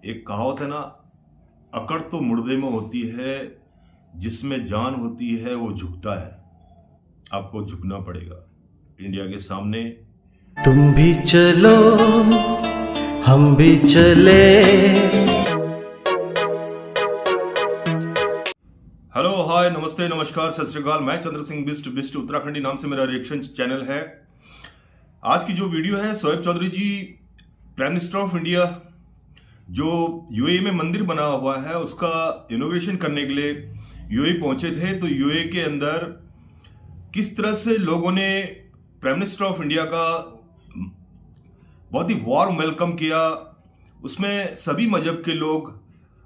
एक कहावत है ना, अकड़ तो मुर्दे में होती है, जिसमें जान होती है वो झुकता है। आपको झुकना पड़ेगा इंडिया के सामने। तुम भी चलो हम भी चले। हेलो, हाय, नमस्ते, नमस्कार, सत श्री अकाल। मैं चंद्र सिंह बिस्ट उत्तराखंडी नाम से मेरा रिएक्शन चैनल है। आज की जो वीडियो है, शोएब चौधरी जी प्राइम मिनिस्टर ऑफ इंडिया जो यूएई में मंदिर बना हुआ है उसका इनॉग्रेशन करने के लिए यूएई पहुंचे थे। तो यूएई के अंदर किस तरह से लोगों ने प्राइम मिनिस्टर ऑफ इंडिया का बहुत ही वार्म वेलकम किया, उसमें सभी मजहब के लोग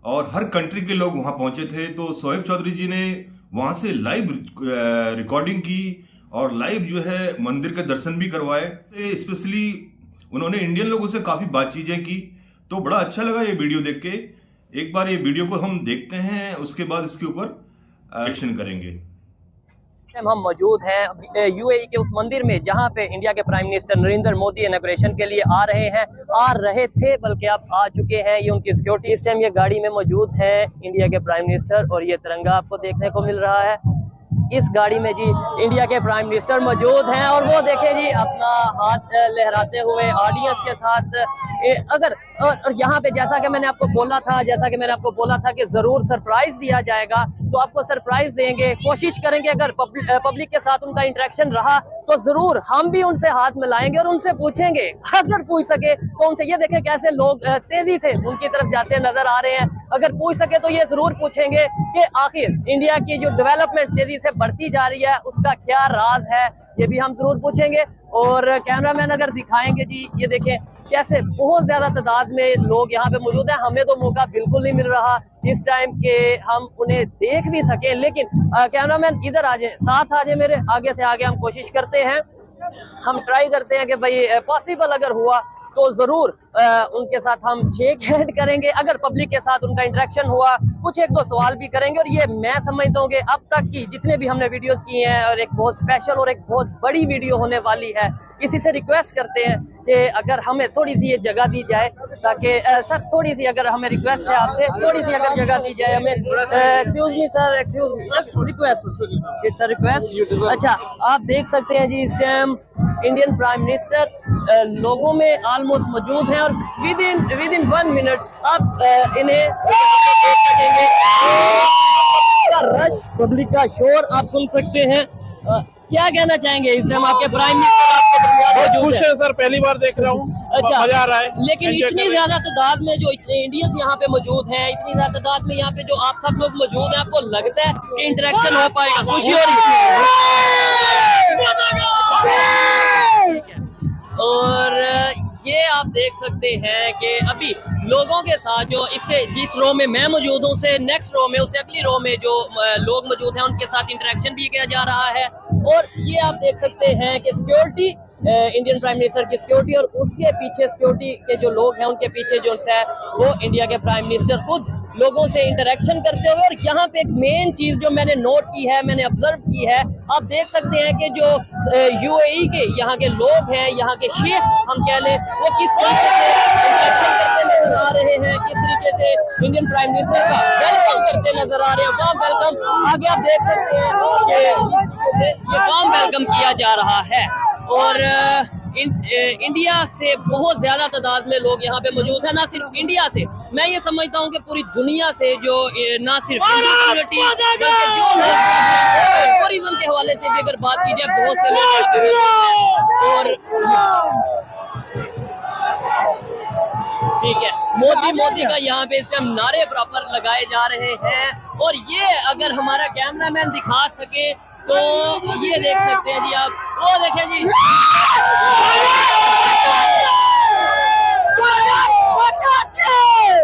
और हर कंट्री के लोग वहां पहुंचे थे। तो शोएब चौधरी जी ने वहां से लाइव रिकॉर्डिंग की और लाइव जो है मंदिर के दर्शन भी करवाए। स्पेशली उन्होंने इंडियन लोगों से काफी बातचीतें की, तो बड़ा अच्छा लगा ये वीडियो देख के। एक बार ये वीडियो को हम देखते हैं, उसके बाद इसके ऊपर एक्शन करेंगे। हम मौजूद हैं यूएई के उस मंदिर में जहां पे इंडिया के prime minister Narendra Modi inauguration के लिए आ रहे थे, बल्कि आप आ चुके हैं। ये उनकी सिक्योरिटी, इस टाइम ये गाड़ी में मौजूद है इंडिया के प्राइम मिनिस्टर, और ये तिरंगा आपको देखने को मिल रहा है। इस गाड़ी में जी इंडिया के प्राइम मिनिस्टर मौजूद हैं और वो देखे जी अपना हाथ लहराते हुए ऑडियंस के साथ। अगर और यहाँ पे जैसा कि मैंने आपको बोला था कि जरूर सरप्राइज दिया जाएगा, तो आपको सरप्राइज देंगे, कोशिश करेंगे। अगर पब्लिक के साथ उनका इंटरेक्शन रहा तो जरूर हम भी उनसे हाथ मिलाएंगे और उनसे पूछेंगे, अगर पूछ सके तो उनसे। ये देखें कैसे लोग तेजी से उनकी तरफ जाते नजर आ रहे हैं। अगर पूछ सके तो ये जरूर पूछेंगे कि आखिर इंडिया की जो डेवलपमेंट तेजी से बढ़ती जा रही है उसका क्या राज है, ये भी हम जरूर पूछेंगे। और कैमरामैन अगर दिखाएंगे जी, ये देखें कैसे बहुत ज्यादा तादाद में लोग यहाँ पे मौजूद हैं। हमें तो मौका बिल्कुल नहीं मिल रहा इस टाइम के हम उन्हें देख भी सके, लेकिन कैमरामैन इधर आ जाए, साथ आ जाए, मेरे आगे से आगे। हम कोशिश करते हैं, हम ट्राई करते हैं कि भाई पॉसिबल अगर हुआ तो जरूर उनके साथ हम शेक हैंड करेंगे। अगर पब्लिक के साथ उनका इंटरेक्शन हुआ, कुछ एक दो सवाल भी करेंगे। और ये मैं समझता हूँ कि अब तक की जितने भी हमने वीडियोस किए हैं, और एक बहुत स्पेशल और एक बहुत बड़ी वीडियो होने वाली है। किसी से रिक्वेस्ट करते हैं कि अगर हमें थोड़ी सी ये जगह दी जाए, ताकि सर थोड़ी सी, अगर हमें रिक्वेस्ट है आपसे, थोड़ी सी अगर जगह दी जाए हमें। Excuse me sir, excuse me, request, it's a request. अच्छा, आप देख सकते हैं जी इस टाइम इंडियन प्राइम मिनिस्टर लोगों में ऑलमोस्ट मौजूद हैं, और विद इन 1 मिनट आप इन्हें देख सकेंगे। रश, पब्लिक का शोर आप सुन सकते हैं। क्या कहना चाहेंगे इस टाइम आपके प्राइम मिनिस्टर आपके बहुत खुश है सर, पहली बार देख रहा हूँ। अच्छा, मजा आ रहा है। लेकिन इतनी ज्यादा तादाद में जो इंडियंस यहाँ पे मौजूद हैं, इतनी ज्यादा तादाद में यहाँ पे जो आप सब लोग मौजूद हैं, आपको लगता है कि इंटरेक्शन हो पाएगा? खुशी हो रही है। और ये आप देख सकते हैं कि अभी लोगों के साथ जो इससे जिस रो में मैं मौजूद हूँ से नेक्स्ट रो में, उससे अगली रो में जो लोग मौजूद हैं उनके साथ इंटरेक्शन भी किया जा रहा है। और ये आप देख सकते हैं कि सिक्योरिटी, इंडियन प्राइम मिनिस्टर की सिक्योरिटी, और उसके पीछे सिक्योरिटी के जो लोग हैं उनके पीछे जो है वो इंडिया के प्राइम मिनिस्टर खुद लोगों से इंटरेक्शन करते हुए। और यहाँ पे एक मेन चीज जो मैंने नोट की है, मैंने ऑब्जर्व की है, आप देख सकते हैं कि जो यूएई के यहाँ के लोग हैं, यहाँ के शेख हम कह लें, वो किस तरीके से इंटरेक्शन करते नजर आ रहे हैं, किस तरीके से इंडियन प्राइम मिनिस्टर का वेलकम करते नजर आ रहे हैं। वार्म वेलकम आगे आप देख सकते हैं कि इस तरीके से ये वार्म वेलकम किया जा रहा है। और इंडिया से बहुत ज्यादा तादाद में लोग यहाँ पे मौजूद है। ना सिर्फ इंडिया से, मैं ये समझता हूँ कि पूरी दुनिया से, जो ना सिर्फ कम्युनिटी बल्कि जो लोग टूरिज्म के हवाले से भी अगर बात की जाए, बहुत से लोग। और ठीक है, मोदी का यहाँ पे इस टाइम नारे बराबर लगाए जा रहे हैं। और ये अगर हमारा कैमरामैन दिखा सके तो ये देख सकते हैं जी आप, वो देखें जी,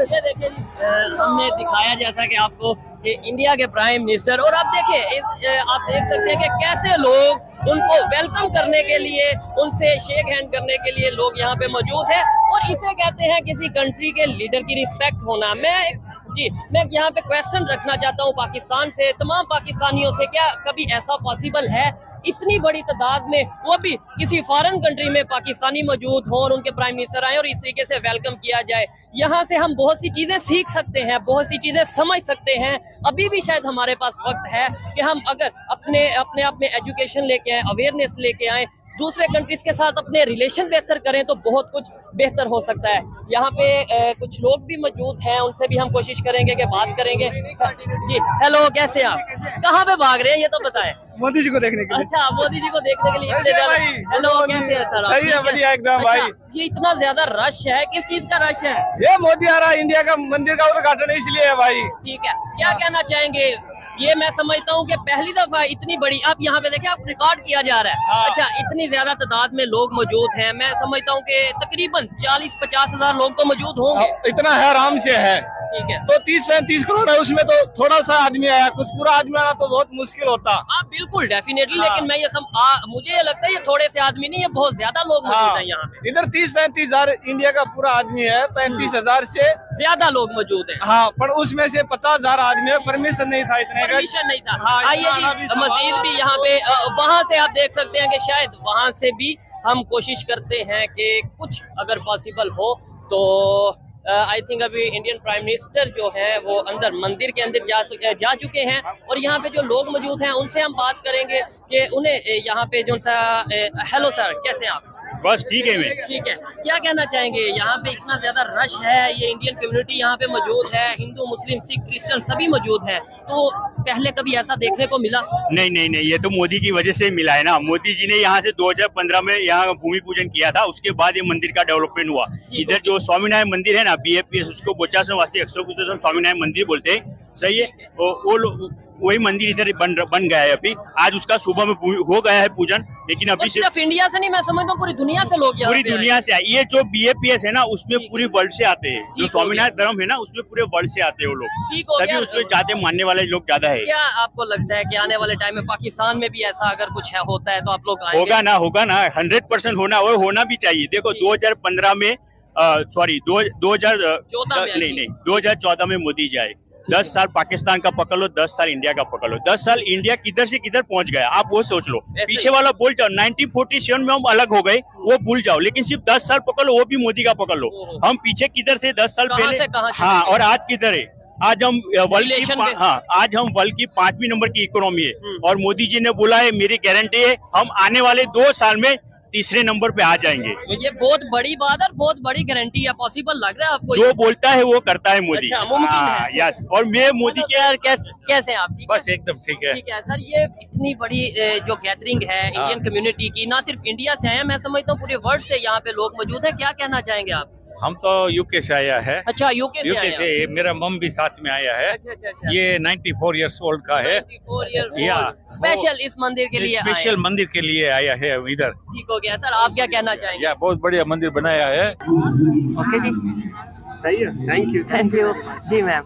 ये देखें जी, हमने दिखाया जैसा कि आपको कि इंडिया के प्राइम मिनिस्टर, और आप देखें आप देख सकते हैं कि कैसे लोग उनको वेलकम करने के लिए, उनसे शेक हैंड करने के लिए लोग यहाँ पे मौजूद हैं। और इसे कहते हैं किसी कंट्री के लीडर की रिस्पेक्ट होना। मैं यहाँ पे क्वेश्चन रखना चाहता हूँ पाकिस्तान से, तमाम पाकिस्तानियों से, क्या कभी ऐसा पॉसिबल है इतनी बड़ी तादाद में, वो भी किसी फॉरेन कंट्री में पाकिस्तानी मौजूद हो और उनके प्राइम मिनिस्टर आए और इस तरीके से वेलकम किया जाए। यहाँ से हम बहुत सी चीजें सीख सकते हैं, बहुत सी चीजें समझ सकते हैं। अभी भी शायद हमारे पास वक्त है कि हम अगर अपने आप में एजुकेशन लेके आए, अवेयरनेस लेके आए, दूसरे कंट्रीज के साथ अपने रिलेशन बेहतर करें तो बहुत कुछ बेहतर हो सकता है। यहाँ पे कुछ लोग भी मौजूद हैं, उनसे भी हम कोशिश करेंगे कि बात करेंगे। जी हेलो, कैसे आप? कहाँ पे भाग रहे हैं ये तो बताएं। मोदी जी को देखने के लिए। अच्छा, मोदी जी को देखने के लिए इतने ज्यादा। हेलो, कैसे हैं सर? सही है, बढ़िया एकदम भाई। ये इतना ज्यादा रश है, किस चीज का रश है? ये मोदी आ रहा है, इंडिया का मंदिर का उद्घाटन इसलिए है भाई। ठीक है, क्या कहना चाहेंगे? ये मैं समझता हूँ कि पहली दफा इतनी बड़ी, आप यहाँ पे देखें, आप रिकॉर्ड किया जा रहा है। अच्छा, इतनी ज्यादा तादाद में लोग मौजूद हैं। मैं समझता हूँ कि तकरीबन 40-50 हजार लोग तो मौजूद होंगे। इतना है, आराम से है। ठीक है, तो 30-35 करोड़ है, उसमें तो थोड़ा सा आदमी आया, कुछ पूरा आदमी आना तो बहुत मुश्किल होता। हाँ बिल्कुल, डेफिनेटली। लेकिन मैं ये मुझे ये लगता है ये थोड़े से आदमी नहीं, ये बहुत ज्यादा लोग मौजूद हैं यहाँ पे। इधर 30-35 हजार इंडिया का पूरा आदमी है, 35 हजार से ज्यादा लोग मौजूद हैं। हाँ, पर उसमें से 50 हजार आदमी है, परमिशन नहीं था इतने का। परमिशन नहीं था। हाँ, आइए जी, मजीद भी यहाँ पे वहाँ से आप देख सकते हैं कि शायद वहाँ से भी हम कोशिश करते हैं कि कुछ अगर पॉसिबल हो तो आई थिंक अभी इंडियन प्राइम मिनिस्टर जो है वो अंदर मंदिर के अंदर जा चुके हैं और यहाँ पे जो लोग मौजूद हैं उनसे हम बात करेंगे कि उन्हें यहाँ पे जो सा हेलो सर, कैसे हैं आप? बस ठीक है। मैं ठीक है, क्या कहना चाहेंगे? यहाँ पे इतना ज्यादा रश है, ये इंडियन कम्युनिटी यहाँ पे मौजूद है, हिंदू मुस्लिम सिख क्रिश्चियन सभी मौजूद है, तो पहले कभी ऐसा देखने को मिला? नहीं, ये तो मोदी की वजह से मिला है ना। मोदी जी ने यहाँ से 2015 में यहाँ भूमि पूजन किया था, उसके बाद ये मंदिर का डेवलपमेंट हुआ। इधर जो स्वामीनारायण मंदिर है ना, BAPS, उसको बोचासनवासी 100% स्वामीनारायण मंदिर बोलते हैं, सही है। वो वही मंदिर इधर बन गया है अभी। आज उसका सुबह में हो गया है पूजन, लेकिन अभी सिर्फ इंडिया से नहीं, मैं समझता हूँ पूरी दुनिया से लोग पूरी दुनिया से आए। ये जो BAPS है ना, उसमें पूरी वर्ल्ड से आते हैं। जो स्वामीनारायण धर्म है ना, उसमें पूरे वर्ल्ड से आते हैं वो लोग, सभी उसमें जाते मानने वाले लोग ज्यादा है। क्या आपको लगता है कि आने वाले टाइम में पाकिस्तान में भी ऐसा अगर कुछ होता है तो आप लोग आएंगे? होगा ना 100% होना, और होना भी चाहिए। देखो 2015 में सॉरी 2014 में मोदी जी आए। 10 साल पाकिस्तान का पकड़ लो, 10 साल इंडिया का पकड़ लो। 10 साल इंडिया किधर से किधर पहुंच गया, आप वो सोच लो। पीछे वाला भूल जाओ, 1947 में हम अलग हो गए, वो भूल जाओ, लेकिन सिर्फ 10 साल पकड़ लो, वो भी मोदी का पकड़ लो। हम पीछे किधर थे 10 साल पहले, हाँ, और आज किधर है? आज हम वर्ल्ड की 5वीं नंबर की इकोनॉमी है, और मोदी जी ने बोला है, मेरी गारंटी है, हम आने वाले 2 साल में तीसरे नंबर पे आ जाएंगे। तो ये बहुत बड़ी बात और बहुत बड़ी गारंटी है। पॉसिबल लग रहा है आपको? जो बोलता है वो करता है मोदी। अच्छा, मुमकिन है। यस, और मैं मोदी के यार कैसे हैं आप? बस एकदम ठीक है। ठीक है सर, ये इतनी बड़ी जो गैदरिंग है इंडियन कम्युनिटी की, ना सिर्फ इंडिया से आए हैं, मैं समझता हूँ पूरे वर्ल्ड से यहाँ पे लोग मौजूद है। क्या कहना चाहेंगे आप? हम तो यूके से आया है। अच्छा, यूके से मेरा मम भी साथ में आया है। अच्छा। ये 94 इयर्स ओल्ड का है। स्पेशल इस मंदिर के लिए स्पेशल मंदिर के लिए आया है इधर। ठीक हो गया सर, आप क्या कहना चाहेंगे? बहुत बढ़िया मंदिर बनाया है। ओके जी, थैंक यू जी मैम।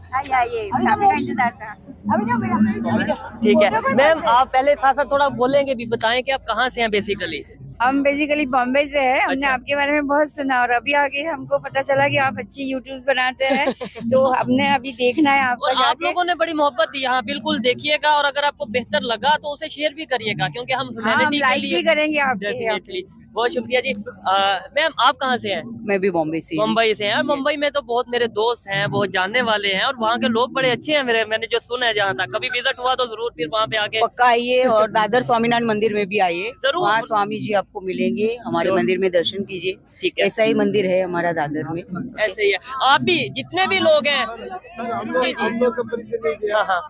ठीक है मैम, आप पहले साथ साथ थोड़ा बोलेंगे भी, बताएं कि आप कहाँ से हैं बेसिकली? हम बेसिकली बॉम्बे से हैं। हमने अच्छा। आपके बारे में बहुत सुना और अभी आगे हमको पता चला कि आप अच्छी यूट्यूब बनाते हैं तो हमने अभी देखना है आपका। और आप लोगों ने बड़ी मोहब्बत दी, हाँ बिल्कुल देखिएगा, और अगर आपको बेहतर लगा तो उसे शेयर भी करिएगा, क्योंकि हम ह्यूमैनिटी के लाइक लिए भी करेंगे आपके। डेफिनेटली। बहुत शुक्रिया जी। मैम, आप कहाँ से हैं? मैं भी बॉम्बे से। मुंबई से हैं। मुंबई में तो बहुत मेरे दोस्त हैं, बहुत जानने वाले हैं, और वहाँ के लोग बड़े अच्छे हैं मेरे, मैंने जो सुना है जहाँ तक। कभी विजिट हुआ तो जरूर फिर वहाँ पे आके पक्का आइए, और दादर स्वामीनारायण मंदिर में भी आइए, जरूर। वहाँ स्वामी जी आपको मिलेंगे, हमारे मंदिर में दर्शन कीजिए। ठीक है, ऐसा ही मंदिर है हमारा दादर में। ऐसे ही है। आप भी जितने भी लोग हैं जी जी, हाँ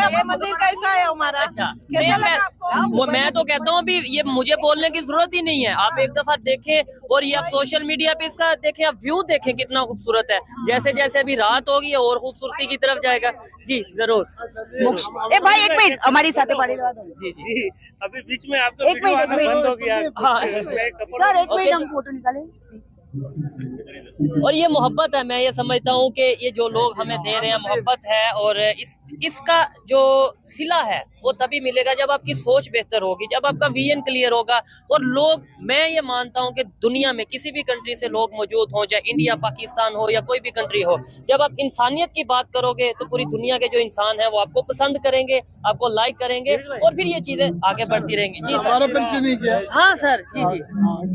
ये मंदिर कैसा है हमारा? अच्छा, कैसा लगा आपको? मैं तो कहता हूँ अभी ये मुझे बोलने की जरूरत ही नहीं है, आप एक दफा देखें, और ये आप सोशल मीडिया पे इसका देखें, आप व्यू देखें कितना खूबसूरत है। जैसे जैसे अभी रात होगी और खूबसूरती की तरफ जाएगा। जी जरूर। ए भाई, एक मिनट, हमारी साथे पाड़ी लगा दो। जी जी, अभी बीच में आपका एक मिनट, बंद हो गया। हाँ सर एक मिनट, हम फोटो निकालें। और ये मोहब्बत है, मैं ये समझता हूँ कि ये जो लोग हमें दे रहे हैं मोहब्बत है, और इसका जो सिला है वो तभी मिलेगा जब आपकी सोच बेहतर होगी, जब आपका विजन क्लियर होगा। और लोग, मैं ये मानता हूँ कि दुनिया में किसी भी कंट्री से लोग मौजूद हों, चाहे इंडिया, पाकिस्तान हो या कोई भी कंट्री हो, जब आप इंसानियत की बात करोगे तो पूरी दुनिया के जो इंसान है वो आपको पसंद करेंगे, आपको लाइक करेंगे, और फिर ये चीजें आगे बढ़ती रहेंगी। जी हमारा सर। परिचय नहीं किया। हाँ सर, जी जी।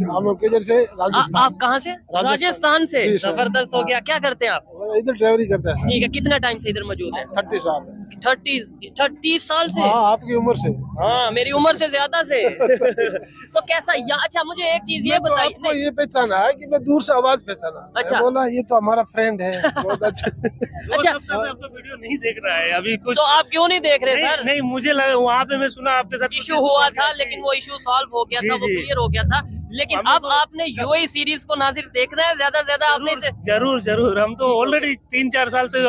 हम लोग किधर से? राजस्थान। आप कहाँ से? राजस्थान से। जी सर। जबरदस्त हो गया। क्या करते हैं आप? इधर ड्राइवरी करते हैं। ठीक है, कितना टाइम से इधर मौजूद है? 30 साल। 30 साल से? हाँ, आपकी उम्र से। हाँ, मेरी उम्र से ज्यादा से। तो कैसा अच्छा, मुझे एक चीज ये बताइए। आपको ये पहचाना है कि मैं दूर से आवाज पहचाना। अच्छा। बोला ये तो हमारा फ्रेंड है, बहुत अच्छा। अच्छा, आपका वीडियो नहीं देख रहा है अभी कुछ। तो आप क्यों नहीं देख रहे सर? नहीं, मुझे लगा वहाँ पे मैं सुना आपके साथ इशू हुआ था, लेकिन वो इशू सॉल्व हो गया था, वो क्लियर हो गया था। लेकिन अब आपने यूएई सीरीज को नाजिर देखना है ज्यादा से ज्यादा आपने इसे? जरूर जरूर, हम तो ऑलरेडी 3-4 साल से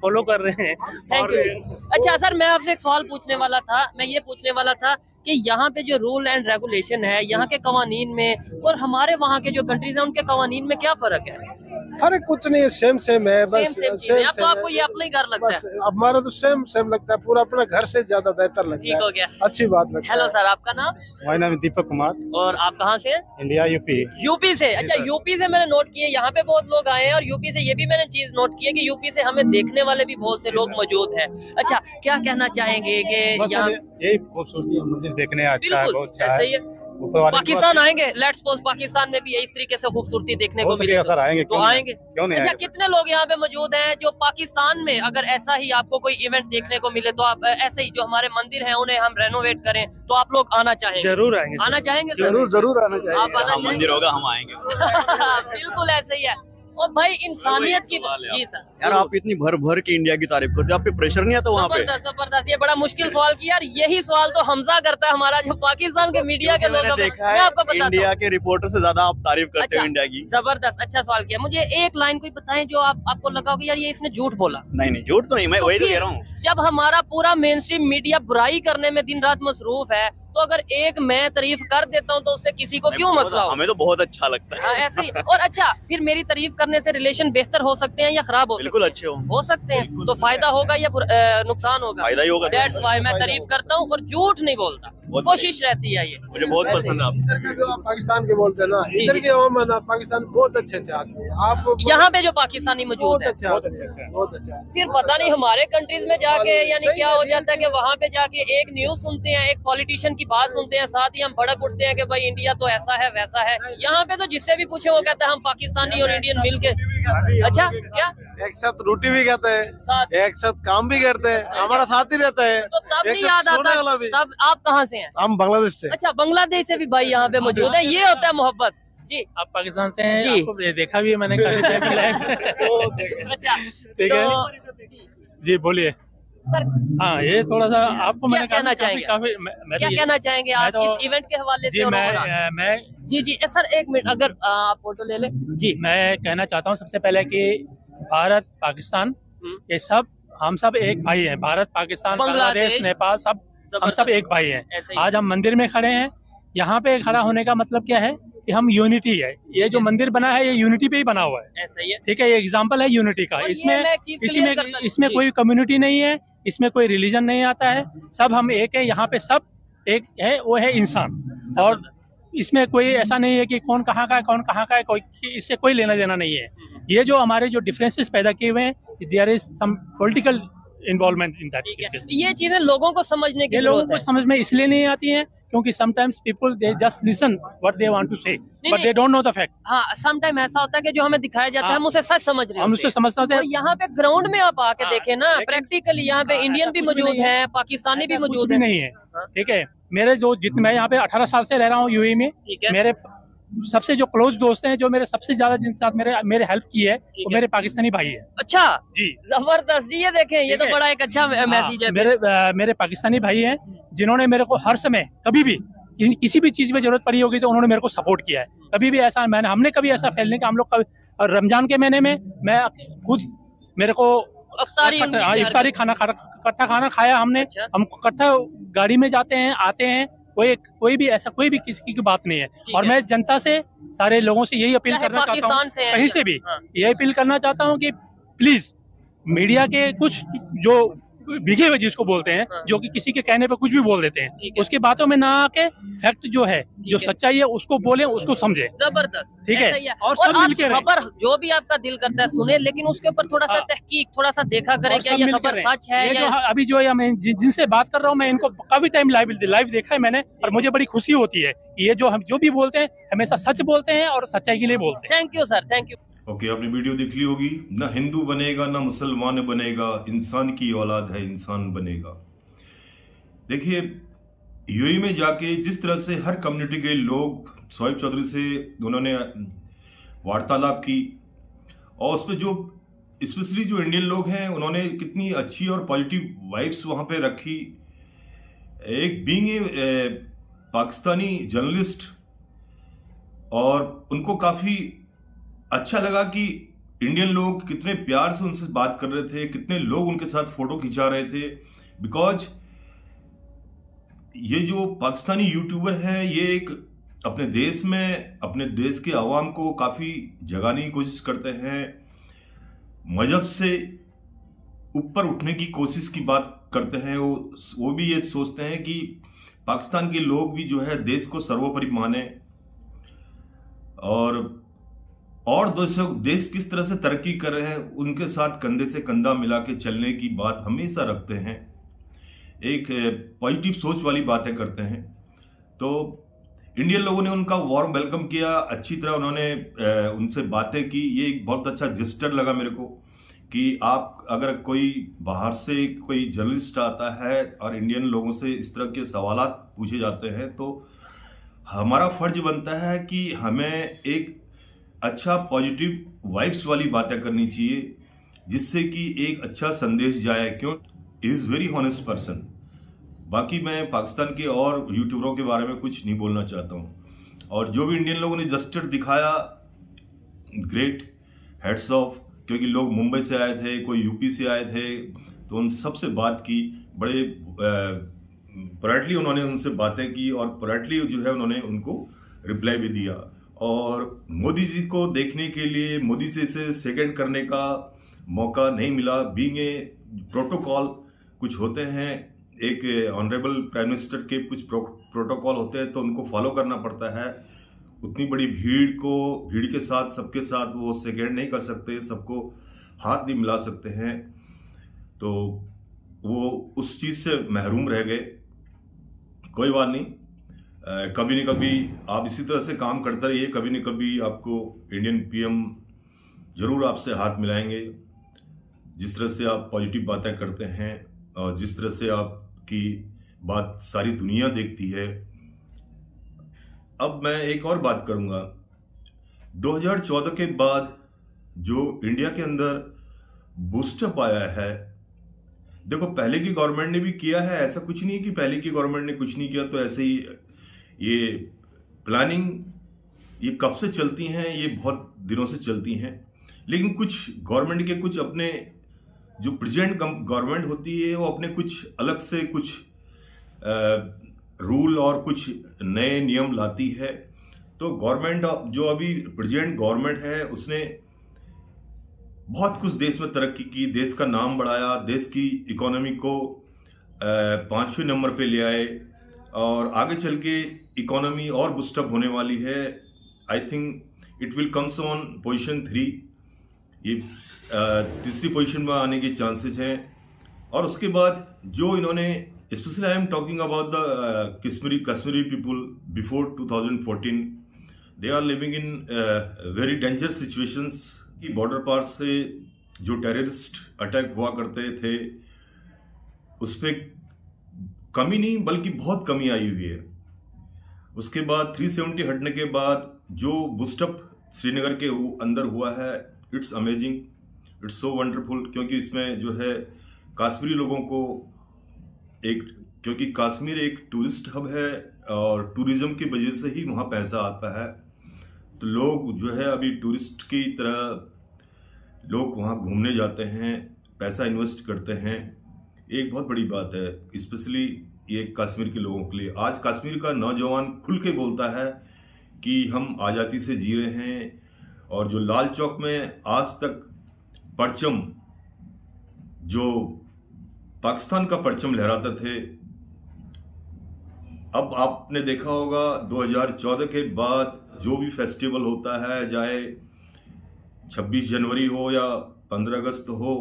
फॉलो कर रहे हैं। Thank you. अच्छा सर, मैं आपसे एक सवाल पूछने वाला था। मैं ये पूछने वाला था कि यहाँ पे जो रूल एंड रेगुलेशन है, यहाँ के कवानीन में और हमारे वहाँ के जो कंट्रीज हैं उनके कवानीन में क्या फर्क है? अरे कुछ नहीं है, सेम सेम है बस। सेम चीज़ है। तो आपको ये अपना ही घर लगता बस है? हमारा तो सेम सेम लगता है, पूरा अपना घर से ज्यादा बेहतर लगता ठीक है। हो गया। अच्छी बात लगता है। हेलो सर, आपका नाम? मेरा नाम दीपक कुमार, और आप कहाँ से हैं? India UP. यूपी से? अच्छा, यूपी से मैंने नोट किया, यहाँ पे बहुत लोग आए हैं, और यूपी से ये भी मैंने चीज नोट की है कि यूपी से हमें देखने वाले भी बहुत से लोग मौजूद हैं। अच्छा, क्या कहना चाहेंगे कि यहाँ? यही खूबसूरती मंदिर देखने अच्छा है, बहुत अच्छा ऐसा है। ही है। पाकिस्तान आएंगे, लेट्स सपोज पाकिस्तान में भी इस तरीके से खूबसूरती देखने को मिलेगी सर, आएंगे तो आएंगे। क्यों नहीं? अच्छा, कितने लोग यहाँ पे मौजूद हैं जो पाकिस्तान में अगर ऐसा ही आपको कोई इवेंट देखने को मिले, तो आप ऐसे ही जो हमारे मंदिर हैं उन्हें हम रेनोवेट करें, तो आप लोग आना चाहेंगे? जरूर आएंगे। आना चाहेंगे? जरूर जरूर आना चाहिए। आप आना चाहेंगे? मंदिर होगा, हम आएंगे। बिल्कुल ऐसे ही है। और भाई इंसानियत की जी सर। यार, आप इतनी भर भर के इंडिया की तारीफ करते हो, आप पे प्रेशर नहीं आता वहाँ पे? जबरदस्त जबरदस्त, ये बड़ा मुश्किल सवाल किया यार। यही सवाल तो हमजा करता है हमारा, जो पाकिस्तान के मीडिया के लोग। देखा मैं आपको है, बताता इंडिया हूं। के रिपोर्टर से ज्यादा आप तारीफ करते हो इंडिया की। जबरदस्त, अच्छा सवाल किया। मुझे एक लाइन कोई बताएं जो आपको लगा हो कि यार ये इसने झूठ बोला। नहीं, झूठ तो नहीं, मैं वही तो कह रहा हूँ। जब हमारा पूरा मेन स्ट्रीम मीडिया बुराई करने में दिन रात मसरूफ है, तो अगर एक मैं तारीफ कर देता हूँ तो उससे किसी को क्यों मसला हो? हमें तो बहुत अच्छा लगता है। ऐसे ही। और अच्छा, फिर मेरी तारीफ करने से रिलेशन बेहतर हो सकते हैं या खराब हो सकते हैं? बिल्कुल अच्छे हो सकते हैं। तो फायदा होगा या नुकसान होगा? फायदा ही होगा। That's why मैं तारीफ करता हूँ और झूठ नहीं बोलता, कोशिश रहती है। ये मुझे बहुत पसंद है आप। इधर के जो आप पाकिस्तान के बोलते हैं ना, इधर के हम ना पाकिस्तान बहुत अच्छे आदमी हैं। आप यहाँ पे जो पाकिस्तानी मौजूद बहुत है, अच्छा, बहुत अच्छा। फिर पता नहीं हमारे कंट्रीज में जाके यानी क्या हो जाता है कि वहाँ पे जाके एक न्यूज सुनते हैं, एक पॉलिटिशियन की बात सुनते हैं, साथ ही हम भड़क उठते हैं कि भाई इंडिया तो ऐसा है वैसा है। यहाँ पे तो जिससे भी पूछे वो कहता है हम पाकिस्तानी और इंडियन मिल के। अच्छा, क्या एक साथ रोटी भी खाते हैं, एक साथ काम भी करते हैं, हमारा साथ ही रहता है। तो तब नहीं याद आता? तब आप कहाँ से हैं? हम बांग्लादेश से। अच्छा, बांग्लादेश से भी भाई यहाँ पे मौजूद है। ये होता है मोहब्बत। जी, आप पाकिस्तान से हैं? जी। आपको देखा भी है मैंने काफी टाइम लाइव। अच्छा, ठीक है जी, बोलिए सर। हाँ, ये थोड़ा सा आपको क्या मैंने कहना चाहेंगे? मैं क्या कहना चाहेंगे आप इस इवेंट के हवाले जी से? मैं जी सर, एक मिनट, अगर आप फोटो ले लें। जी, मैं कहना चाहता हूँ सबसे पहले कि भारत पाकिस्तान ये सब हम सब एक भाई हैं। भारत पाकिस्तान बांग्लादेश नेपाल सब हम सब एक भाई हैं। आज हम मंदिर में खड़े हैं, यहाँ पे खड़ा होने का मतलब क्या है कि हम यूनिटी है। ये जो मंदिर बना है ये यूनिटी पे ही बना हुआ है। ऐसा ही है। ठीक है, ये एग्जाम्पल है यूनिटी का। इसमें कोई कम्युनिटी नहीं है, इसमें कोई रिलीजन नहीं आता है, सब हम एक है। यहाँ पे सब एक है, वो है इंसान। और इसमें कोई ऐसा नहीं है कि कौन कहाँ का है कौन कहाँ का है, कोई इससे कोई लेना देना नहीं है। ये जो हमारे जो डिफरेंसेस पैदा किए हुए हैं, there is some political involvement in that. ये चीजें लोगों को समझने की लोगों को समझ में इसलिए नहीं आती हैं क्योंकि sometimes people they just listen what they want to say but they don't know the fact. हाँ, समटाइम ऐसा होता है कि जो हमें दिखाया जाता है हम उसे सच समझ रहे हैं, हम उससे समझते हैं। और यहाँ पे ग्राउंड में आप आके देखें ना, प्रैक्टिकली यहाँ पे इंडियन भी मौजूद है, पाकिस्तानी भी मौजूद है। नहीं है, ठीक है। मेरे जो जितने मैं यहाँ पे 18 साल से रह रहा हूँ यूएई में, मेरे सबसे जो क्लोज दोस्त हैं, जो मेरे सबसे ज्यादा जिनके साथ मेरे हेल्प की है, वो मेरे पाकिस्तानी भाई है। अच्छा जी, जबरदस्त जी, ये देखें, ये तो बड़ा एक अच्छा मैसेज है। मेरे पाकिस्तानी भाई हैं जिन्होंने मेरे को हर समय कभी भी किसी भी चीज में जरूरत पड़ी होगी तो उन्होंने मेरे को सपोर्ट किया है। कभी भी ऐसा हमने कभी ऐसा फैल नहीं कि हम लोग रमजान के महीने में मैं खुद मेरे को इफ्तारी खाना इकट्ठा खाना खाया हमने। हम इकट्ठा गाड़ी में जाते हैं आते हैं, कोई भी ऐसा कोई भी किसी की बात नहीं है। और मैं जनता से सारे लोगों से यही अपील करना चाहता हूँ, कहीं से भी यही अपील करना चाहता हूँ कि प्लीज मीडिया के कुछ जो भीगे हुए जिसको बोलते हैं, जो कि किसी के कहने पे कुछ भी बोल देते हैं, उसकी बातों में ना आके फैक्ट जो है, जो सच्चाई है उसको बोले, उसको समझे। जबरदस्त, ठीक है। ऐसा ही है। और और सब आप मिलके रहें। खबर जो भी आपका दिल करता है सुने, लेकिन उसके ऊपर थोड़ा सा तहकीक, थोड़ा सा देखा करें और क्या सब ये मिलके खबर रहें। सच है ये या जो अभी जो मैं जिनसे बात कर रहा हूँ, मैं इनको काफी टाइम लाइव देखा है मैंने, और मुझे बड़ी खुशी होती है। ये जो हम जो भी बोलते हैं हमेशा सच बोलते हैं और सच्चाई के लिए बोलते हैं। Thank you sir, thank you. Okay, आपने वीडियो देख ली होगी। ना हिंदू बनेगा ना मुसलमान बनेगा, इंसान की औलाद है इंसान बनेगा। देखिए, यूएई में जाके जिस तरह से हर कम्युनिटी के लोग शोएब चौधरी से उन्होंने वार्तालाप की, और उस पर जो स्पेशली जो इंडियन लोग हैं उन्होंने कितनी अच्छी और पॉजिटिव वाइब्स वहाँ पे रखी। एक बीइंग ए पाकिस्तानी जर्नलिस्ट, और उनको काफ़ी अच्छा लगा कि इंडियन लोग कितने प्यार से उनसे बात कर रहे थे, कितने लोग उनके साथ फोटो खिंचा रहे थे। बिकॉज ये जो पाकिस्तानी यूट्यूबर हैं, ये एक अपने देश में अपने देश के आवाम को काफ़ी जगाने की कोशिश करते हैं, मजहब से ऊपर उठने की कोशिश की बात करते हैं। वो भी ये सोचते हैं कि पाकिस्तान के लोग भी जो है देश को सर्वोपरि माने, और देश किस तरह से तरक्की कर रहे हैं उनके साथ कंधे से कंधा मिला के चलने की बात हमेशा रखते हैं। एक पॉजिटिव सोच वाली बातें करते हैं। तो इंडियन लोगों ने उनका वार्म वेलकम किया, अच्छी तरह उन्होंने उनसे बातें की। ये एक बहुत अच्छा जेस्चर लगा मेरे को कि आप अगर कोई बाहर से कोई जर्नलिस्ट आता है और इंडियन लोगों से इस तरह के सवालात पूछे जाते हैं, तो हमारा फर्ज बनता है कि हमें एक अच्छा पॉजिटिव वाइब्स वाली बातें करनी चाहिए, जिससे कि एक अच्छा संदेश जाए। क्यों? Is very honest person. बाकी मैं पाकिस्तान के और यूट्यूबरों के बारे में कुछ नहीं बोलना चाहता हूँ। और जो भी इंडियन लोगों ने जस्टर दिखाया, ग्रेट, हेड्स ऑफ। क्योंकि लोग मुंबई से आए थे, कोई यूपी से आए थे, तो उन सबसे बात की, बड़े पोलाइटली उन्होंने उनसे बातें की, और पोलाइटली जो है उन्होंने उनको रिप्लाई भी दिया। और मोदी जी को देखने के लिए, मोदी जी से सेकंड करने का मौका नहीं मिला। बीइंग ए प्रोटोकॉल कुछ होते हैं, एक ऑनरेबल प्राइम मिनिस्टर के कुछ प्रोटोकॉल होते हैं, तो उनको फॉलो करना पड़ता है। उतनी बड़ी भीड़ के साथ, सबके साथ वो सेकंड नहीं कर सकते, सबको हाथ नहीं मिला सकते हैं, तो वो उस चीज़ से महरूम रह गए। कोई बात नहीं, कभी न कभी आप इसी तरह से काम करते रहिए, कभी न कभी आपको इंडियन पीएम जरूर आपसे हाथ मिलाएंगे। जिस तरह से आप पॉजिटिव बातें करते हैं और जिस तरह से आपकी बात सारी दुनिया देखती है। अब मैं एक और बात करूंगा। 2014 के बाद जो इंडिया के अंदर बूस्टअप आया है, देखो पहले की गवर्नमेंट ने भी किया है, ऐसा कुछ नहीं कि पहले की गवर्नमेंट ने कुछ नहीं किया तो ऐसे ही। ये प्लानिंग ये कब से चलती हैं, ये बहुत दिनों से चलती हैं, लेकिन कुछ गवर्नमेंट के कुछ अपने जो प्रेजेंट गवर्नमेंट होती है वो अपने कुछ अलग से कुछ रूल और कुछ नए नियम लाती है। तो गवर्नमेंट जो अभी प्रेजेंट गवर्नमेंट है उसने बहुत कुछ देश में तरक्की की, देश का नाम बढ़ाया, देश की इकोनॉमी को 5वें नंबर पे ले आए, और आगे चल के इकोनॉमी और बूस्टअप होने वाली है। I think it will comes on position 3, ये तीसरी पोजीशन में आने के चांसेस हैं। और उसके बाद जो इन्होंने, specially I am talking about the Kashmiri people before 2014, they are living in very dangerous situations. की बॉर्डर पार से जो टेररिस्ट अटैक हुआ करते थे उस पर कमी नहीं बल्कि बहुत कमी आई हुई है। उसके बाद 370 हटने के बाद जो बूस्टअप श्रीनगर के अंदर हुआ है, it's amazing, it's so wonderful. क्योंकि इसमें जो है कश्मीरी लोगों को क्योंकि कश्मीर एक टूरिस्ट हब है और टूरिज्म की वजह से ही वहाँ पैसा आता है, तो लोग जो है अभी टूरिस्ट की तरह लोग वहाँ घूमने जाते हैं, पैसा इन्वेस्ट करते हैं। एक बहुत बड़ी बात है, स्पेशली ये कश्मीर के लोगों के लिए। आज कश्मीर का नौजवान खुल के बोलता है कि हम आज़ादी से जी रहे हैं, और जो लाल चौक में आज तक परचम जो पाकिस्तान का परचम लहराते थे। अब आपने देखा होगा 2014 के बाद जो भी फेस्टिवल होता है, चाहे 26 जनवरी हो या 15 अगस्त हो,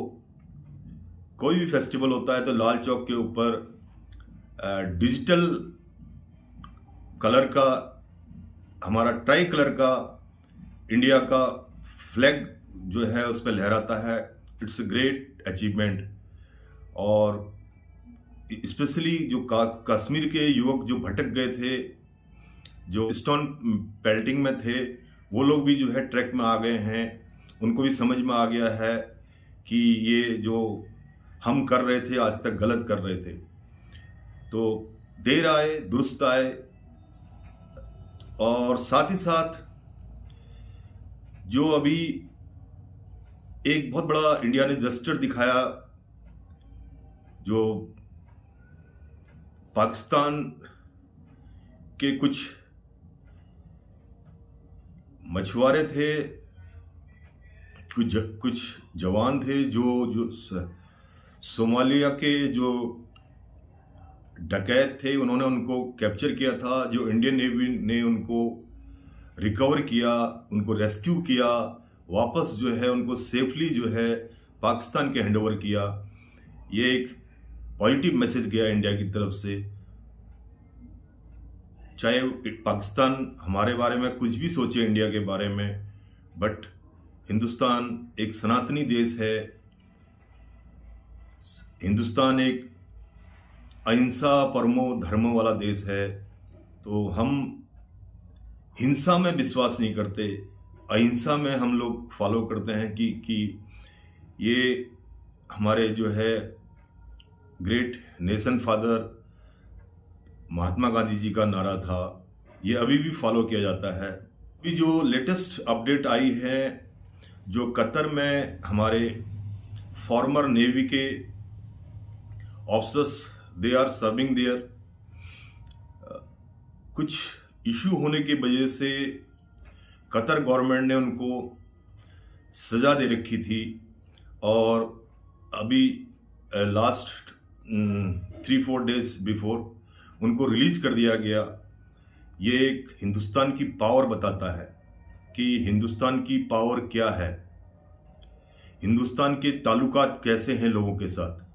कोई भी फेस्टिवल होता है तो लाल चौक के ऊपर डिजिटल कलर का, हमारा ट्राई कलर का इंडिया का फ्लैग जो है उस पर लहराता है। It's a great achievement. और स्पेशली जो कश्मीर के युवक जो भटक गए थे, जो स्टोन पेल्टिंग में थे, वो लोग भी जो है ट्रैक में आ गए हैं। उनको भी समझ में आ गया है कि ये जो हम कर रहे थे आज तक गलत कर रहे थे। तो देर आए दुरुस्त आए। और साथ ही साथ जो अभी एक बहुत बड़ा इंडिया ने जेस्चर दिखाया, जो पाकिस्तान के कुछ मछुआरे थे, कुछ जवान थे जो सोमालिया के जो डकैत थे, उन्होंने उनको कैप्चर किया था। जो इंडियन नेवी ने उनको रिकवर किया, उनको रेस्क्यू किया, वापस जो है उनको सेफली जो है पाकिस्तान के हैंडओवर किया। ये एक पॉजिटिव मैसेज गया इंडिया की तरफ से। चाहे पाकिस्तान हमारे बारे में कुछ भी सोचे इंडिया के बारे में, बट हिंदुस्तान एक सनातनी देश है। हिंदुस्तान एक अहिंसा परमो धर्म वाला देश है। तो हम हिंसा में विश्वास नहीं करते, अहिंसा में हम लोग फॉलो करते हैं कि ये हमारे जो है great nation father Mahatma Gandhi ji का नारा था, ये अभी भी फॉलो किया जाता है। अभी जो लेटेस्ट अपडेट आई है, जो कतर में हमारे फॉर्मर नेवी के officers they are serving there, कुछ इशू होने की वजह से कतर गवर्नमेंट ने उनको सजा दे रखी थी। और अभी लास्ट 3-4 डेज बिफोर उनको रिलीज कर दिया गया। ये एक हिंदुस्तान की पावर बताता है कि हिंदुस्तान की पावर क्या है, हिंदुस्तान के ताल्लुकात कैसे हैं लोगों के साथ।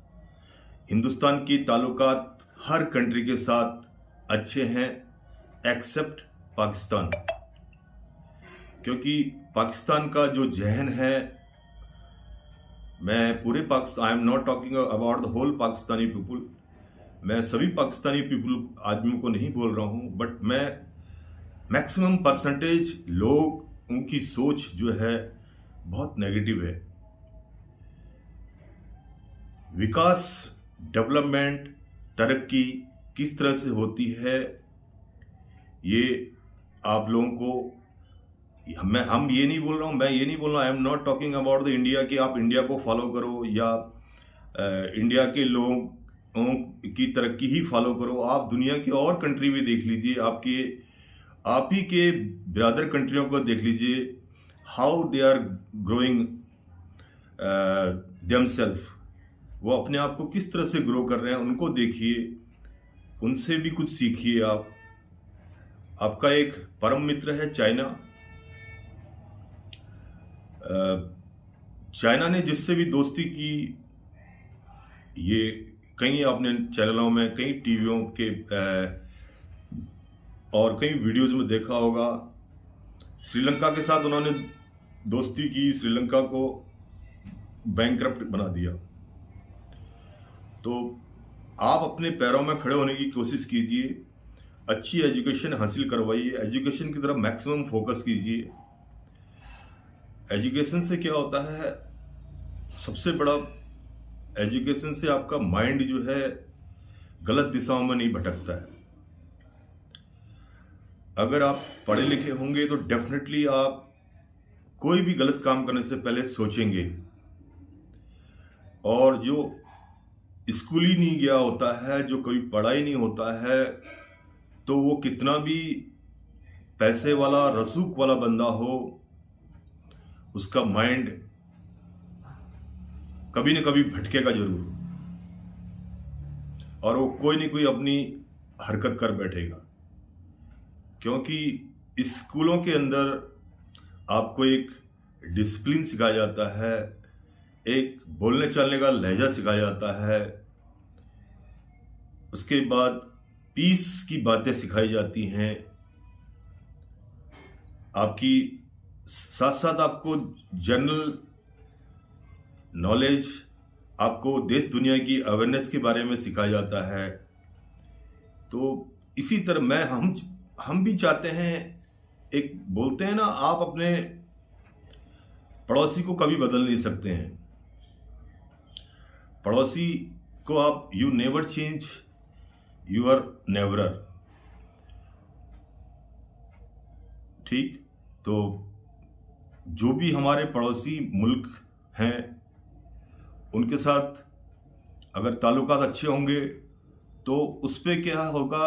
हिंदुस्तान की ताल्लुकात हर कंट्री के साथ अच्छे हैं एक्सेप्ट पाकिस्तान, क्योंकि पाकिस्तान का जो जहन है, मैं पूरे Pakistan, I am not talking about the whole Pakistani people, मैं सभी पाकिस्तानी पीपुल आदमियों को नहीं बोल रहा हूँ, बट मैं मैक्सिमम परसेंटेज लोग, उनकी सोच जो है बहुत नेगेटिव है। विकास, डेवलपमेंट, तरक्की किस तरह से होती है, ये आप लोगों को, हम ये नहीं बोल रहा हूँ, मैं ये नहीं बोल रहा, आई am not talking about the India कि आप इंडिया को फॉलो करो या इंडिया के लोगों की तरक्की ही फॉलो करो। आप दुनिया की और कंट्री भी देख लीजिए, आप ही के ब्रदर कंट्रियों को देख लीजिए, how they are growing themselves, वो अपने आप को किस तरह से ग्रो कर रहे हैं, उनको देखिए, उनसे भी कुछ सीखिए। आपका एक परम मित्र है चाइना। चाइना ने जिससे भी दोस्ती की, ये कई आपने चैनलों में, कई टीवियों के और कई वीडियोस में देखा होगा, श्रीलंका के साथ उन्होंने दोस्ती की, श्रीलंका को बैंकरप्ट बना दिया। तो आप अपने पैरों में खड़े होने की कोशिश कीजिए, अच्छी एजुकेशन हासिल करवाइए, एजुकेशन की तरफ मैक्सिमम फोकस कीजिए। एजुकेशन से क्या होता है, सबसे बड़ा, एजुकेशन से आपका माइंड जो है गलत दिशाओं में नहीं भटकता है। अगर आप पढ़े लिखे होंगे तो डेफिनेटली आप कोई भी गलत काम करने से पहले सोचेंगे। और जो स्कूल ही नहीं गया होता है, जो कभी पढ़ाई नहीं होता है, तो वो कितना भी पैसे वाला, रसूख वाला बंदा हो, उसका माइंड कभी न कभी भटकेगा जरूर। और वो कोई नहीं कोई अपनी हरकत कर बैठेगा, क्योंकि स्कूलों के अंदर आपको एक डिसिप्लिन सिखाया जाता है, एक बोलने चलने का लहजा सिखाया जाता है, उसके बाद पीस की बातें सिखाई जाती हैं, आपकी साथ साथ आपको जनरल नॉलेज, आपको देश दुनिया की अवेयरनेस के बारे में सिखाया जाता है। तो इसी तरह हम भी चाहते हैं, एक बोलते हैं ना, आप अपने पड़ोसी को कभी बदल नहीं सकते हैं। पड़ोसी को आप यू नेवर चेंज यूर नेवरर, ठीक। तो जो भी हमारे पड़ोसी मुल्क हैं उनके साथ अगर ताल्लुकात अच्छे होंगे तो उस पे क्या होगा,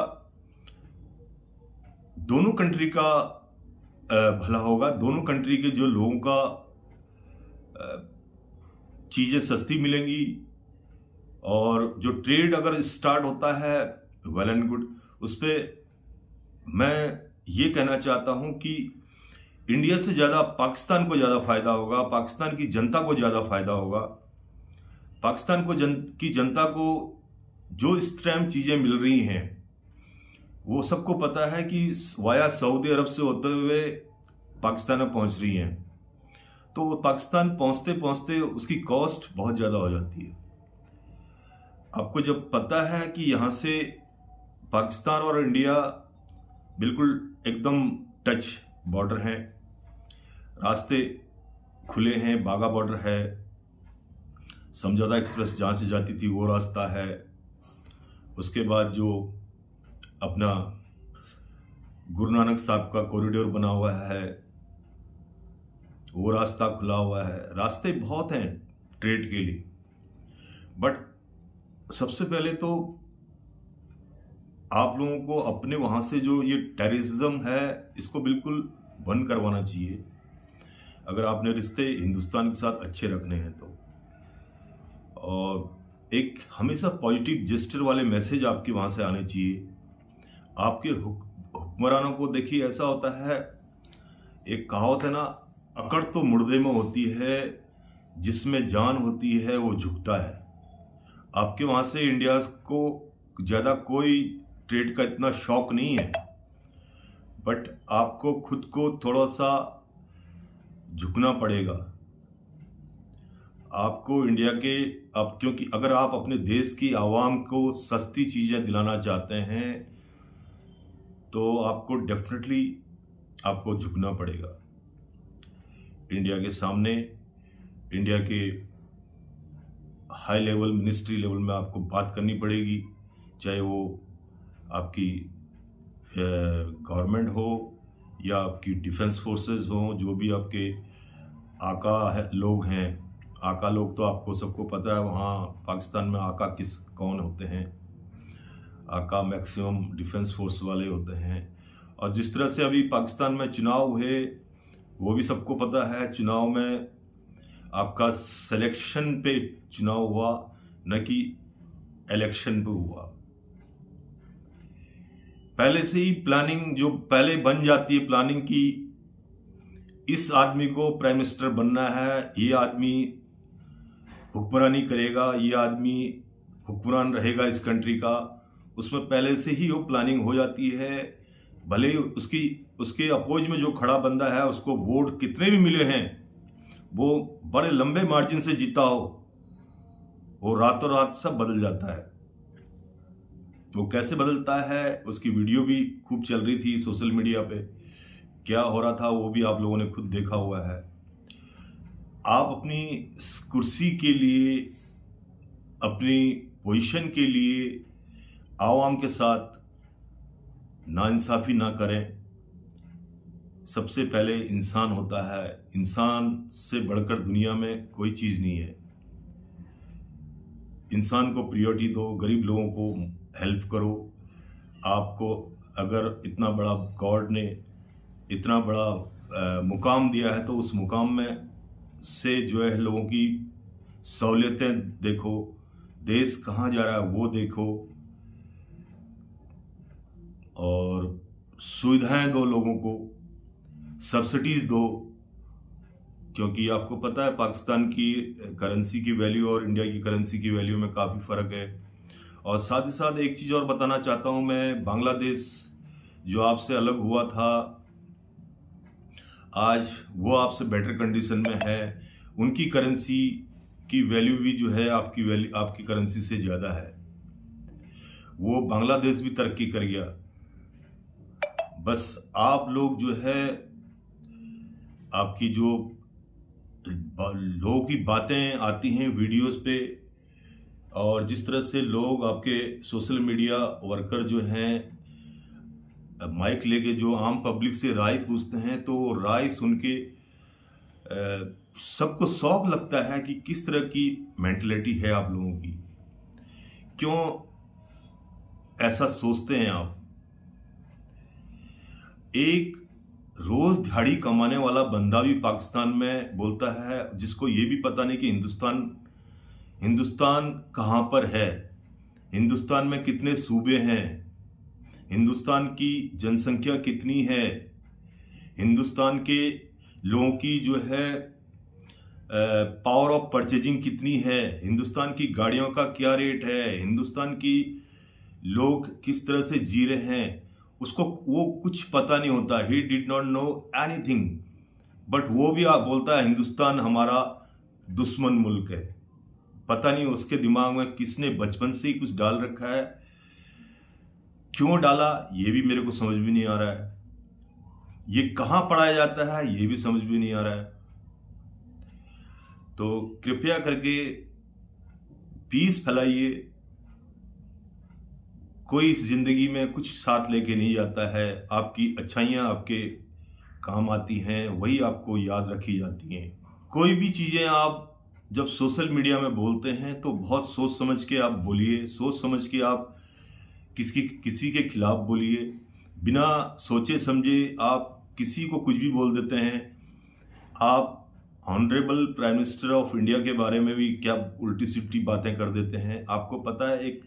दोनों कंट्री का भला होगा, दोनों कंट्री के जो लोगों का चीज़ें सस्ती मिलेंगी, और जो ट्रेड अगर स्टार्ट होता है वेल एंड गुड। उस पर मैं ये कहना चाहता हूँ कि इंडिया से ज़्यादा पाकिस्तान को ज़्यादा फ़ायदा होगा, पाकिस्तान की जनता को ज़्यादा फ़ायदा होगा। पाकिस्तान को की जनता को जो इस टाइम चीज़ें मिल रही हैं वो सबको पता है कि वाया सऊदी अरब से होते हुए पाकिस्तान में पहुंच रही हैं। तो पाकिस्तान पहुंचते पहुंचते उसकी कॉस्ट बहुत ज़्यादा हो जाती है। आपको जब पता है कि यहाँ से पाकिस्तान और इंडिया बिल्कुल एकदम टच बॉर्डर हैं, रास्ते खुले हैं, बागा बॉर्डर है, समझौता एक्सप्रेस जहाँ से जाती थी वो रास्ता है, उसके बाद जो अपना गुरु नानक साहब का कॉरिडोर बना हुआ है वो रास्ता खुला हुआ है, रास्ते बहुत हैं ट्रेड के लिए। बट सबसे पहले तो आप लोगों को अपने वहाँ से जो ये टेररिज्म है इसको बिल्कुल बंद करवाना चाहिए, अगर आपने रिश्ते हिंदुस्तान के साथ अच्छे रखने हैं तो। और एक हमेशा पॉजिटिव जेस्चर वाले मैसेज आपके वहाँ से आने चाहिए। आपके हुक्मरानों को देखिए, ऐसा होता है, एक कहावत है ना, अकड़ तो मुर्दे में होती है, जिसमें जान होती है वो झुकता है। आपके वहाँ से इंडिया को ज़्यादा कोई ट्रेड का इतना शौक नहीं है, बट आपको खुद को थोड़ा सा झुकना पड़ेगा। आपको इंडिया के क्योंकि अगर आप अपने देश की आवाम को सस्ती चीज़ें दिलाना चाहते हैं तो आपको डेफिनेटली आपको झुकना पड़ेगा इंडिया के सामने। इंडिया के हाई लेवल, मिनिस्ट्री लेवल में आपको बात करनी पड़ेगी, चाहे वो आपकी गवर्नमेंट हो या आपकी डिफेंस फोर्सेस हो, जो भी आपके आका लोग हैं। आका लोग तो आपको सबको पता है, वहाँ पाकिस्तान में आका कौन होते हैं। आका मैक्सिमम डिफेंस फोर्स वाले होते हैं। और जिस तरह से अभी पाकिस्तान में चुनाव हुए वो भी सबको पता है, चुनाव में आपका सिलेक्शन पे चुनाव हुआ, न कि इलेक्शन पे हुआ। पहले से ही प्लानिंग जो पहले बन जाती है प्लानिंग की, इस आदमी को प्राइम मिनिस्टर बनना है, ये आदमी हुक्मरानी करेगा, ये आदमी हुक्मरान रहेगा इस कंट्री का, उसमें पहले से ही वो प्लानिंग हो जाती है। भले उसके अपोज में जो खड़ा बंदा है उसको वोट कितने भी मिले हैं, वो बड़े लंबे मार्जिन से जीता हो, वो रातों रात सब बदल जाता है। तो कैसे बदलता है उसकी वीडियो भी खूब चल रही थी सोशल मीडिया पे, क्या हो रहा था वो भी आप लोगों ने खुद देखा हुआ है। आप अपनी कुर्सी के लिए, अपनी पोजीशन के लिए आवाम के साथ नाइंसाफ़ी ना करें। सबसे पहले इंसान होता है, इंसान से बढ़कर दुनिया में कोई चीज़ नहीं है। इंसान को प्रायोरिटी दो, गरीब लोगों को हेल्प करो। आपको अगर इतना बड़ा गॉड ने इतना बड़ा मुकाम दिया है तो उस मुकाम में से जो है लोगों की सहूलियतें देखो, देश कहाँ जा रहा है वो देखो, और सुविधाएं दो लोगों को, सब्सिडीज दो, क्योंकि आपको पता है पाकिस्तान की करेंसी की वैल्यू और इंडिया की करेंसी की वैल्यू में काफ़ी फ़र्क है। और साथ ही साथ एक चीज़ और बताना चाहता हूं मैं, बांग्लादेश जो आपसे अलग हुआ था, आज वो आपसे बेटर कंडीशन में है। उनकी करेंसी की वैल्यू भी जो है आपकी करेंसी से ज़्यादा है। वो बांग्लादेश भी तरक्की कर गया। बस आप लोग जो है, आपकी जो लोगों की बातें आती हैं वीडियोस पे, और जिस तरह से लोग आपके सोशल मीडिया वर्कर जो हैं माइक लेके जो आम पब्लिक से राय पूछते हैं, तो राय सुन के सबको शौक लगता है कि किस तरह की मेंटलिटी है आप लोगों की, क्यों ऐसा सोचते हैं आप। एक रोज दिहाड़ी कमाने वाला बंदा भी पाकिस्तान में बोलता है, जिसको ये भी पता नहीं कि हिंदुस्तान कहाँ पर है, हिंदुस्तान में कितने सूबे हैं, हिंदुस्तान की जनसंख्या कितनी है, हिंदुस्तान के लोगों की जो है पावर ऑफ परचेजिंग कितनी है, हिंदुस्तान की गाड़ियों का क्या रेट है, हिंदुस्तान की लोग किस तरह से जी रहे हैं, उसको वो कुछ पता नहीं होता। He did not know anything, but वो भी आप बोलता है हिंदुस्तान हमारा दुश्मन मुल्क है। पता नहीं उसके दिमाग में किसने बचपन से ही कुछ डाल रखा है, क्यों डाला ये भी मेरे को समझ भी नहीं आ रहा है। ये कहाँ पढ़ाया जाता है ये भी समझ भी नहीं आ रहा है। तो कृपया करके पीस फैलाइए। कोई इस जिंदगी में कुछ साथ लेके नहीं जाता है। आपकी अच्छाइयाँ आपके काम आती हैं, वही आपको याद रखी जाती हैं। कोई भी चीज़ें आप जब सोशल मीडिया में बोलते हैं तो बहुत सोच समझ के आप बोलिए, सोच समझ के आप किसी के खिलाफ बोलिए। बिना सोचे समझे आप किसी को कुछ भी बोल देते हैं। आप honourable prime minister of India के बारे में भी क्या उल्टी सिल्टी बातें कर देते हैं। आपको पता है एक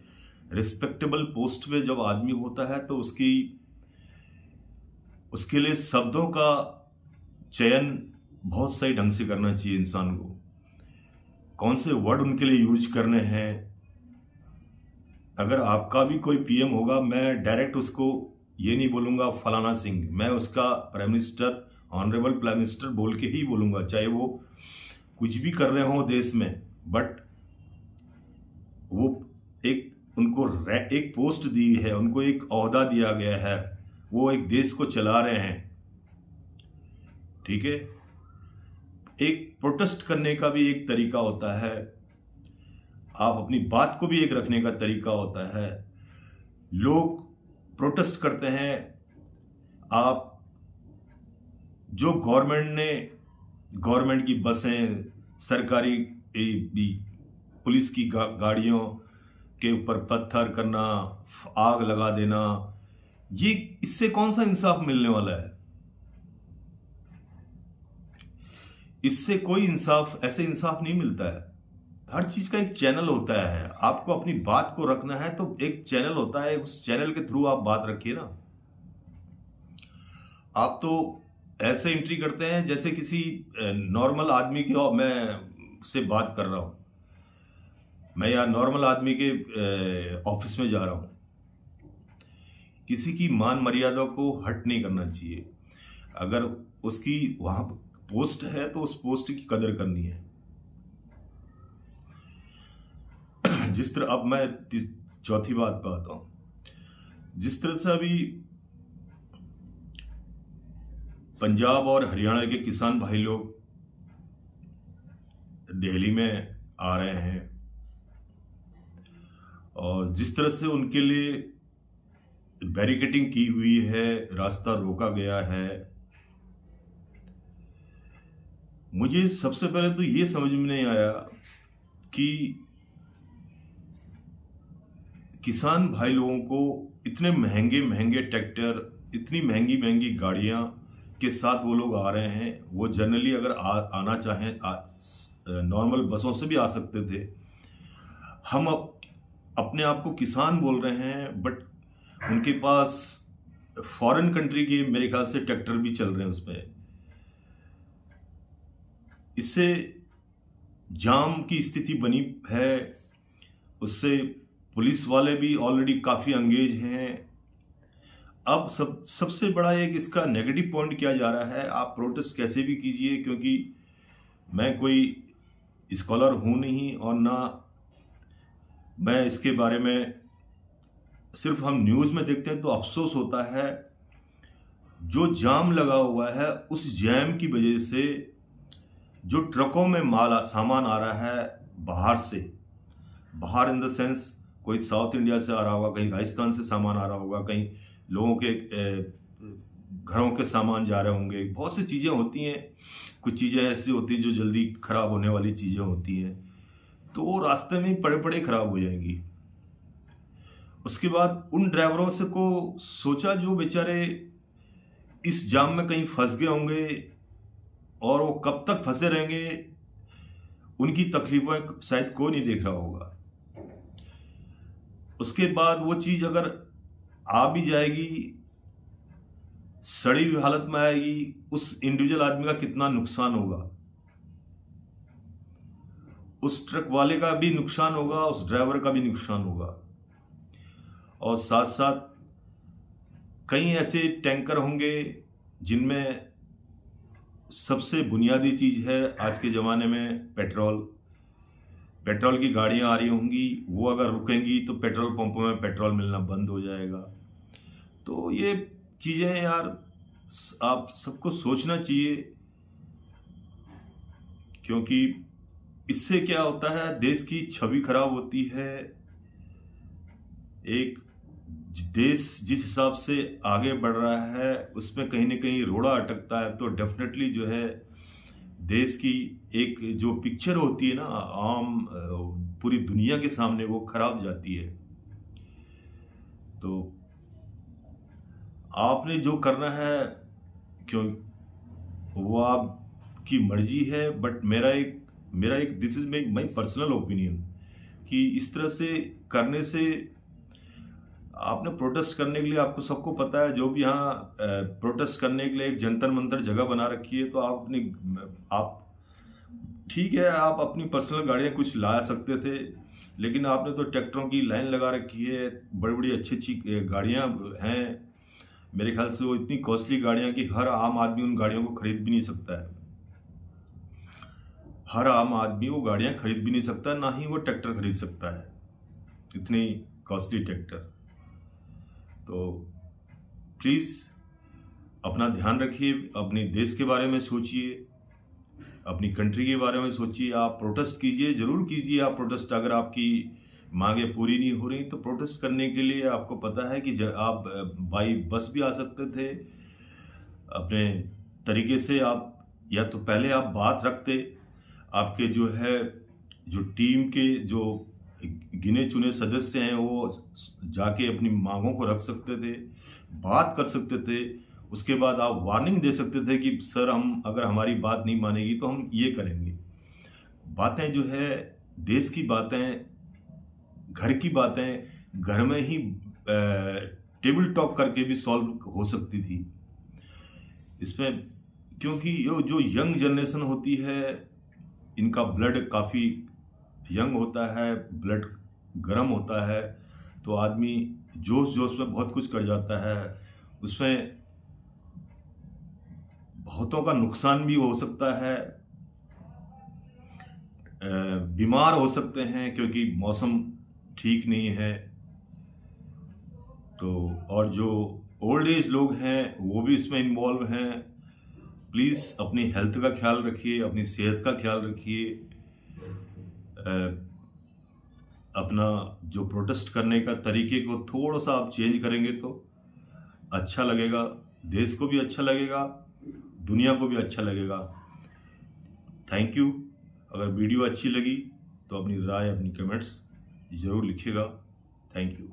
रिस्पेक्टेबल पोस्ट पे जब आदमी होता है तो उसके लिए शब्दों का चयन बहुत सही ढंग से करना चाहिए इंसान को। कौन से वर्ड उनके लिए यूज करने हैं। अगर आपका भी कोई पीएम होगा, मैं डायरेक्ट उसको ये नहीं बोलूँगा फलाना सिंह, मैं उसका prime minister, honourable prime minister बोल के ही बोलूँगा, चाहे वो कुछ भी कर रहे हों देश में। बट वो उनको एक पोस्ट दी है, उनको एक ओहदा दिया गया है, वो एक देश को चला रहे हैं, ठीक है। एक प्रोटेस्ट करने का भी एक तरीका होता है, आप अपनी बात को भी एक रखने का तरीका होता है। लोग प्रोटेस्ट करते हैं। आप जो गवर्नमेंट की बसें, सरकारी पुलिस की गाड़ियों के ऊपर पत्थर करना, आग लगा देना, ये इससे कौन सा इंसाफ मिलने वाला है। इससे कोई ऐसे इंसाफ नहीं मिलता है। हर चीज का एक चैनल होता है। आपको अपनी बात को रखना है तो एक चैनल होता है, उस चैनल के थ्रू आप बात रखिए ना। आप तो ऐसे एंट्री करते हैं जैसे किसी नॉर्मल आदमी की मैं से बात कर रहा हूं। मैं यार नॉर्मल आदमी के ऑफिस में जा रहा हूं। किसी की मान मर्यादा को हट नहीं करना चाहिए। अगर उसकी वहां पोस्ट है तो उस पोस्ट की कदर करनी है। जिस तरह, अब मैं चौथी बात पे आता हूं। जिस तरह से अभी पंजाब और हरियाणा के किसान भाई लोग दिल्ली में आ रहे हैं और जिस तरह से उनके लिए बैरिकेडिंग की हुई है, रास्ता रोका गया है, मुझे सबसे पहले तो ये समझ में नहीं आया कि किसान भाई लोगों को इतने महंगे महंगे ट्रैक्टर, इतनी महंगी महंगी गाड़ियां के साथ वो लोग आ रहे हैं। वो जनरली अगर आना चाहें नॉर्मल बसों से भी आ सकते थे। हम अपने आप को किसान बोल रहे हैं, बट उनके पास फॉरेन कंट्री के मेरे ख्याल से ट्रैक्टर भी चल रहे हैं उसमें। इससे जाम की स्थिति बनी है, उससे पुलिस वाले भी ऑलरेडी काफ़ी एंगेज हैं। अब सबसे बड़ा एक इसका नेगेटिव पॉइंट क्या जा रहा है, आप प्रोटेस्ट कैसे भी कीजिए, क्योंकि मैं कोई स्कॉलर हूँ नहीं और ना मैं इसके बारे में, सिर्फ हम न्यूज़ में देखते हैं तो अफसोस होता है। जो जाम लगा हुआ है उस जैम की वजह से जो ट्रकों में सामान आ रहा है बाहर से, बाहर इन द सेंस कोई साउथ इंडिया से आ रहा होगा, कहीं राजस्थान से सामान आ रहा होगा, कहीं लोगों के घरों के सामान जा रहे होंगे, बहुत सी चीज़ें होती हैं। कुछ चीज़ें ऐसी होती हैं जो जल्दी ख़राब होने वाली चीज़ें होती हैं, तो वो रास्ते में पड़े पड़े ख़राब हो जाएंगी। उसके बाद उन ड्राइवरों से को सोचा जो बेचारे इस जाम में कहीं फंस गए होंगे और वो कब तक फंसे रहेंगे, उनकी तकलीफें शायद कोई नहीं देख रहा होगा। उसके बाद वो चीज़ अगर आ भी जाएगी, सड़ी हुई हालत में आएगी, उस इंडिविजुअल आदमी का कितना नुकसान होगा, उस ट्रक वाले का भी नुकसान होगा, उस ड्राइवर का भी नुकसान होगा। और साथ साथ कई ऐसे टैंकर होंगे जिनमें सबसे बुनियादी चीज़ है आज के ज़माने में पेट्रोल की गाड़ियां आ रही होंगी, वो अगर रुकेंगी तो पेट्रोल पंपों में पेट्रोल मिलना बंद हो जाएगा। तो ये चीज़ें यार आप सबको सोचना चाहिए, क्योंकि इससे क्या होता है, देश की छवि खराब होती है। एक देश जिस हिसाब से आगे बढ़ रहा है उसमें कहीं ना कहीं रोड़ा अटकता है, तो डेफिनेटली जो है देश की एक जो पिक्चर होती है ना आम पूरी दुनिया के सामने, वो खराब जाती है। तो आपने जो करना है, क्यों वो आपकी मर्जी है, बट मेरा एक this is my personal opinion कि इस तरह से करने से आपने प्रोटेस्ट करने के लिए, आपको सबको पता है, जो भी यहाँ प्रोटेस्ट करने के लिए एक जंतर मंतर जगह बना रखी है, तो आप ठीक है, आप अपनी पर्सनल गाड़ियाँ कुछ ला सकते थे, लेकिन आपने तो ट्रैक्टरों की लाइन लगा रखी है। बड़ी बड़ी अच्छी गाड़ियाँ हैं, मेरे ख्याल से वो इतनी कॉस्टली गाड़ियाँ कि हर आम आदमी उन गाड़ियों को खरीद भी नहीं सकता है। हर आम आदमी वो गाड़ियाँ खरीद भी नहीं सकता, ना ही वो ट्रैक्टर खरीद सकता है, इतनी कॉस्टली ट्रैक्टर। तो प्लीज़ अपना ध्यान रखिए, अपने देश के बारे में सोचिए, अपनी कंट्री के बारे में सोचिए। आप प्रोटेस्ट कीजिए, ज़रूर कीजिए आप प्रोटेस्ट। अगर आपकी मांगें पूरी नहीं हो रही तो प्रोटेस्ट करने के लिए आपको पता है कि आप बाई बस भी आ सकते थे, अपने तरीके से आप, या तो पहले आप बात रखते, आपके जो है जो टीम के जो गिने चुने सदस्य हैं वो जाके अपनी मांगों को रख सकते थे, बात कर सकते थे। उसके बाद आप वार्निंग दे सकते थे कि सर हम अगर हमारी बात नहीं मानेगी तो हम ये करेंगे। बातें जो है देश की बातें, घर की बातें घर में ही टेबल टॉक करके भी सॉल्व हो सकती थी इसमें, क्योंकि ये जो यंग जनरेशन होती है इनका ब्लड काफ़ी यंग होता है, ब्लड गर्म होता है, तो आदमी जोश जोश में बहुत कुछ कर जाता है, उसमें बहुतों का नुकसान भी हो सकता है, बीमार हो सकते हैं क्योंकि मौसम ठीक नहीं है। तो और जो ओल्ड एज लोग हैं वो भी इसमें इन्वॉल्व हैं। प्लीज़ अपनी हेल्थ का ख्याल रखिए, अपनी सेहत का ख्याल रखिए। अपना जो प्रोटेस्ट करने का तरीके को थोड़ा सा आप चेंज करेंगे तो अच्छा लगेगा, देश को भी अच्छा लगेगा, दुनिया को भी अच्छा लगेगा। Thank you. अगर वीडियो अच्छी लगी तो अपनी राय, अपनी कमेंट्स ज़रूर लिखिएगा। Thank you.